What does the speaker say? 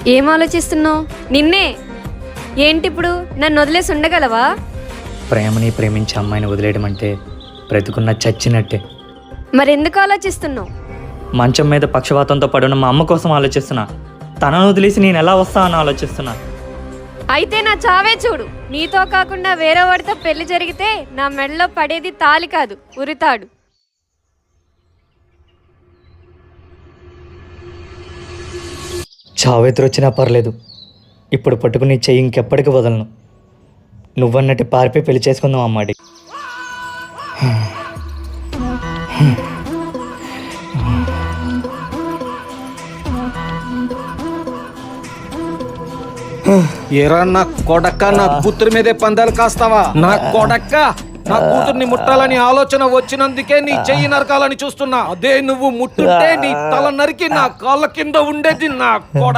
ఏం ఆలోచిస్తున్నావు? నిన్నే. ఏంటిప్పుడు నన్ను వదిలేసి ఉండగలవా? ప్రేమని ప్రేమించే అమ్మాయిని వదిలేయడం అంటే బ్రతుకున్న చచ్చినట్టే. మరెందుకు ఆలోచిస్తున్నావు? మంచం మీద పక్షవాతంతో పడున్న మా అమ్మ కోసం ఆలోచిస్తున్నా. తనను వదిలేసి నేను ఎలా వస్తా అని ఆలోచిస్తున్నా. అయితే నా చావే చూడు. నీతో కాకుండా వేరే వాడితో పెళ్లి జరిగితే నా మెడలో పడేది తాలి కాదు, ఉరితాడు. చావెదురొచ్చినా పర్లేదు, ఇప్పుడు పట్టుకుని చెయ్యి ఇంకెప్పటికి వదలను. నువ్వన్నట్టు పారిపోయి పెళ్లి చేసుకుందాం అమ్మాడి. ఏరా నా కొడక్క, నా కూతురు మీదే పందాలు కాస్తావా? నా కొడక్క, నా కూతుర్ని ముట్టాలని ఆలోచన వచ్చినందుకే నీ చెయ్యి నరకాలని చూస్తున్నా. అదే నువ్వు ముట్టుంటే నీ తల నరికి నా కాళ్ళ కింద ఉండేది నా కొడ.